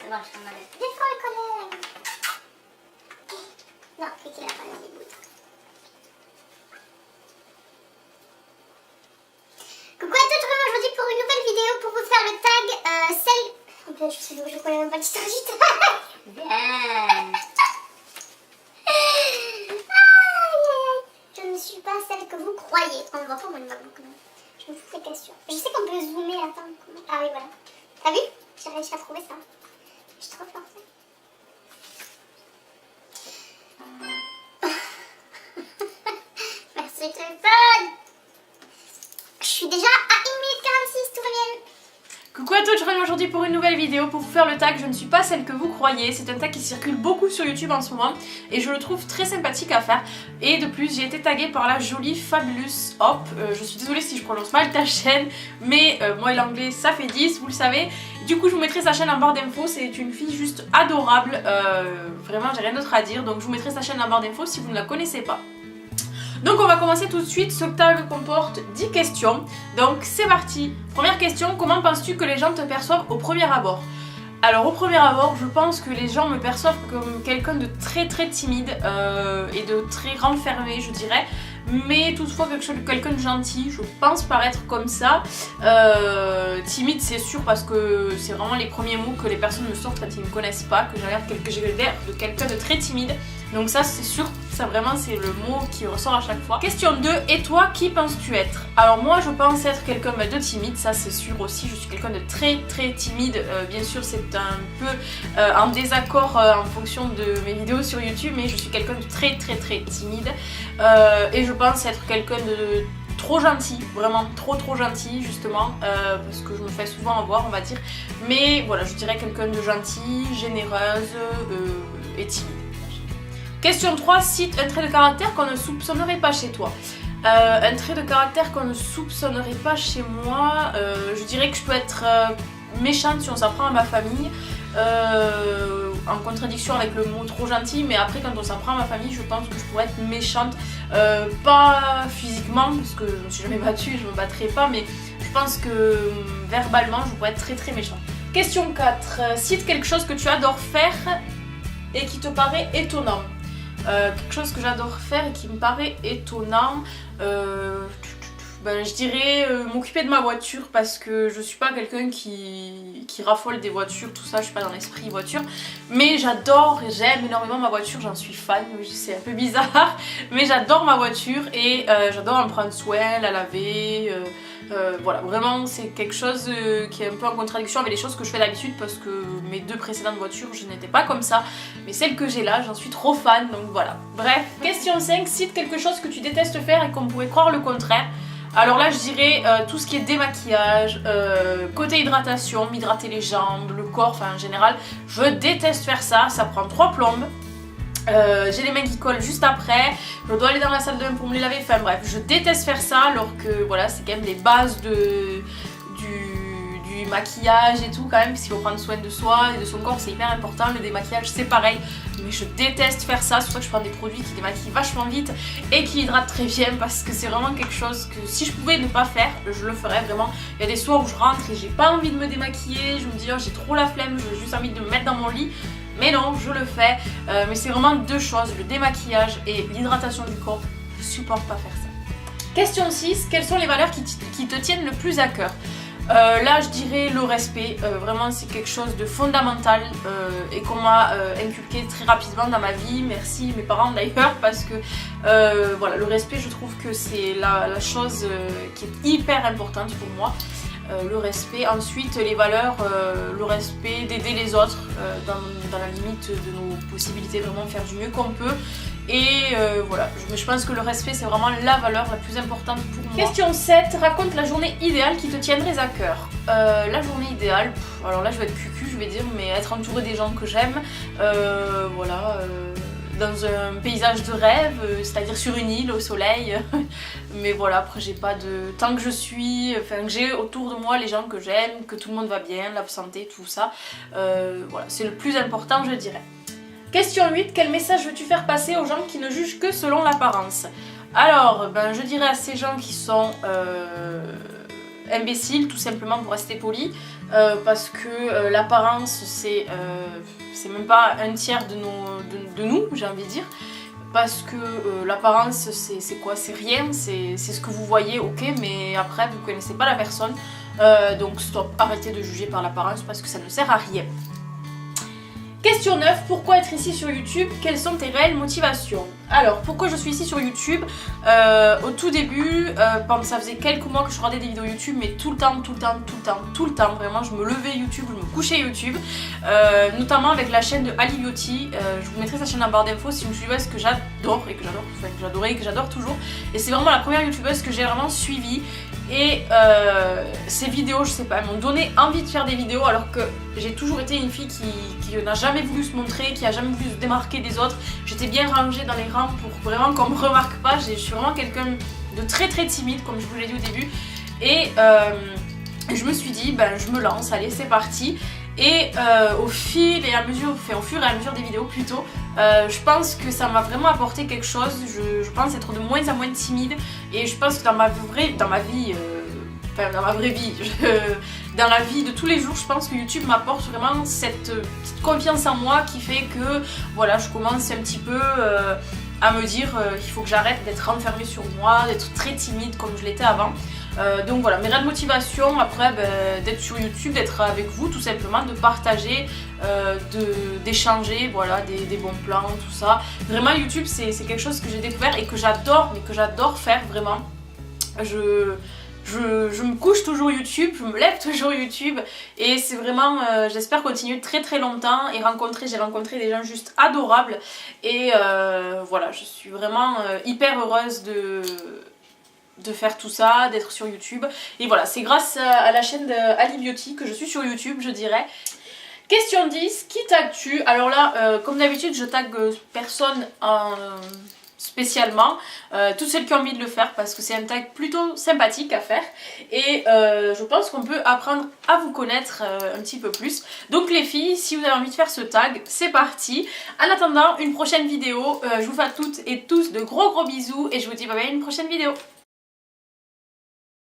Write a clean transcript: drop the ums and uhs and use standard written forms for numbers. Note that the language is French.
bon, je t'en avais. Défends le collègue. Non, c'est qu'il a pas mis les bouts. Coucou à tous, aujourd'hui pour une nouvelle vidéo pour vous faire le tag celle... Oh ben, je connais même pas l'histoire du tag. Bien. Je ne suis pas celle que vous croyez. On ne voit pas mon MacBook, non. Je me fous des questions. Je sais qu'on peut zoomer, attends. Comment... Ah oui, voilà. T'as vu? J'ai réussi à trouver ça. Je suis trop forte. Merci téléphone. Je suis déjà à 1 minute 46, tout va bien. Coucou à tous, je reviens aujourd'hui pour une nouvelle vidéo pour vous faire le tag Je ne suis pas celle que vous croyez. C'est un tag qui circule beaucoup sur YouTube en ce moment et je le trouve très sympathique à faire. Et de plus, j'ai été taguée par la jolie Fabulous Hop. Je suis désolée si je prononce mal ta chaîne, mais moi et l'anglais ça fait 10, vous le savez. Du coup, je vous mettrai sa chaîne en barre d'infos. C'est une fille juste adorable. Vraiment, j'ai rien d'autre à dire. Donc, je vous mettrai sa chaîne en barre d'infos si vous ne la connaissez pas. Donc on va commencer tout de suite, ce tag comporte 10 questions, donc c'est parti. Première question, comment penses-tu que les gens te perçoivent au premier abord? Alors au premier abord, je pense que les gens me perçoivent comme quelqu'un de très timide et de très renfermé, je dirais. Mais toutefois quelqu'un de gentil, je pense paraître comme ça. Timide c'est sûr parce que c'est vraiment les premiers mots que les personnes me sortent quand ils ne me connaissent pas, que j'ai l'air de quelqu'un de très timide. Donc ça c'est sûr, ça vraiment c'est le mot qui ressort à chaque fois. Question 2, et toi qui penses-tu être? Alors moi je pense être quelqu'un de timide, ça c'est sûr aussi, je suis quelqu'un de très timide. Bien sûr c'est un peu en désaccord en fonction de mes vidéos sur YouTube, mais je suis quelqu'un de très timide. Et je pense être quelqu'un de trop gentil, vraiment trop gentil justement, parce que je me fais souvent avoir on va dire. Mais voilà, je dirais quelqu'un de gentil, généreuse et timide. Question 3, cite un trait de caractère qu'on ne soupçonnerait pas chez toi. Un trait de caractère qu'on ne soupçonnerait pas chez moi, je dirais que je peux être méchante si on s'en prend à ma famille, en contradiction avec le mot trop gentil, mais après quand on s'en prend à ma famille, je pense que je pourrais être méchante, pas physiquement, parce que je me suis jamais battue, je me battrai pas, mais je pense que verbalement, je pourrais être très méchante. Question 4, cite quelque chose que tu adores faire et qui te paraît étonnant. Quelque chose que j'adore faire et qui me paraît étonnant, je dirais m'occuper de ma voiture, parce que je suis pas quelqu'un qui raffole des voitures, tout ça, je suis pas dans l'esprit voiture, mais j'adore et j'aime énormément ma voiture, j'en suis fan, c'est un peu bizarre, mais j'adore ma voiture et j'adore en prendre soin, la laver. Voilà, vraiment c'est quelque chose qui est un peu en contradiction avec les choses que je fais d'habitude, parce que mes deux précédentes voitures je n'étais pas comme ça, mais celle que j'ai là j'en suis trop fan, donc voilà. Bref, question 5, cite quelque chose que tu détestes faire et qu'on pourrait croire le contraire. Alors là je dirais tout ce qui est démaquillage, côté hydratation, m'hydrater les jambes, le corps, enfin en général, je déteste faire ça, ça prend 3 plombes. J'ai les mains qui collent juste après, je dois aller dans la salle de bain pour me les laver, enfin bref, je déteste faire ça, alors que voilà, c'est quand même les bases du maquillage et tout quand même, parce qu'il faut prendre soin de soi et de son corps, c'est hyper important. Le démaquillage c'est pareil, mais je déteste faire ça, c'est pour ça que je prends des produits qui démaquillent vachement vite et qui hydratent très bien, parce que c'est vraiment quelque chose que si je pouvais ne pas faire, je le ferais vraiment. Il y a des soirs où je rentre et j'ai pas envie de me démaquiller, je me dis oh j'ai trop la flemme, j'ai juste envie de me mettre dans mon lit. Mais non, je le fais, mais c'est vraiment deux choses, le démaquillage et l'hydratation du corps. Je supporte pas faire ça. Question 6, quelles sont les valeurs qui te tiennent le plus à cœur? Là je dirais le respect, vraiment c'est quelque chose de fondamental et qu'on m'a inculqué très rapidement dans ma vie, merci mes parents d'ailleurs, parce que voilà, le respect je trouve que c'est la chose qui est hyper importante pour moi. Le respect, ensuite les valeurs, le respect d'aider les autres dans la limite de nos possibilités, vraiment faire du mieux qu'on peut. Et voilà, je pense que le respect c'est vraiment la valeur la plus importante pour moi. Question 7, raconte la journée idéale qui te tiendrait à cœur. La journée idéale, alors là je vais être cucu, je vais dire, mais être entourée des gens que j'aime, voilà, dans un paysage de rêve, c'est-à-dire sur une île au soleil. Mais voilà, après j'ai pas de... Tant que je suis, enfin que j'ai autour de moi les gens que j'aime, que tout le monde va bien, la santé, tout ça, voilà, c'est le plus important je dirais. Question 8, quel message veux-tu faire passer aux gens qui ne jugent que selon l'apparence? Alors, je dirais à ces gens qui sont imbéciles, tout simplement pour rester poli, parce que l'apparence c'est même pas un tiers de nous, j'ai envie de dire. Parce que l'apparence c'est quoi? C'est rien, c'est ce que vous voyez, ok, mais après vous connaissez pas la personne. Donc stop, arrêtez de juger par l'apparence parce que ça ne sert à rien. Question 9, pourquoi être ici sur YouTube? Quelles sont tes réelles motivations? Alors, pourquoi je suis ici sur YouTube? Au tout début, ça faisait quelques mois que je regardais des vidéos YouTube, mais tout le temps, vraiment, je me levais YouTube, je me couchais YouTube, notamment avec la chaîne de Ali Beauty. Je vous mettrai sa chaîne en barre d'infos, c'est une youtubeuse que j'adore, et que j'adorais et que j'adore toujours. Et c'est vraiment la première youtubeuse que j'ai vraiment suivie. Et ces vidéos, je sais pas, elles m'ont donné envie de faire des vidéos alors que j'ai toujours été une fille qui n'a jamais voulu se montrer, qui a jamais voulu se démarquer des autres. J'étais bien rangée dans les rangs pour vraiment qu'on me remarque pas. Je suis vraiment quelqu'un de très timide, comme je vous l'ai dit au début. Et je me suis dit, ben je me lance, allez c'est parti. Et au fur et à mesure des vidéos plutôt, je pense que ça m'a vraiment apporté quelque chose. Je pense être de moins en moins timide. Et je pense que dans la vie de tous les jours, je pense que YouTube m'apporte vraiment cette petite confiance en moi qui fait que voilà, je commence un petit peu à me dire qu'il faut que j'arrête d'être renfermée sur moi, d'être très timide comme je l'étais avant. Donc voilà, mes réelles motivations après d'être sur YouTube, d'être avec vous tout simplement, de partager, d'échanger, voilà, des bons plans, tout ça. Vraiment YouTube c'est quelque chose que j'ai découvert et que j'adore, mais que j'adore faire vraiment. Je me couche toujours YouTube, je me lève toujours YouTube et c'est vraiment, j'espère continuer très longtemps et j'ai rencontré des gens juste adorables et voilà, je suis vraiment hyper heureuse de faire tout ça, d'être sur YouTube. Et voilà, c'est grâce à la chaîne d'Ali Beauty que je suis sur YouTube, je dirais. Question 10, qui tagues-tu? Alors là, comme d'habitude, je tag personne spécialement, toutes celles qui ont envie de le faire parce que c'est un tag plutôt sympathique à faire et je pense qu'on peut apprendre à vous connaître un petit peu plus. Donc les filles, si vous avez envie de faire ce tag, c'est parti. En attendant une prochaine vidéo, je vous fais à toutes et tous de gros bisous et je vous dis bye bye à une prochaine vidéo.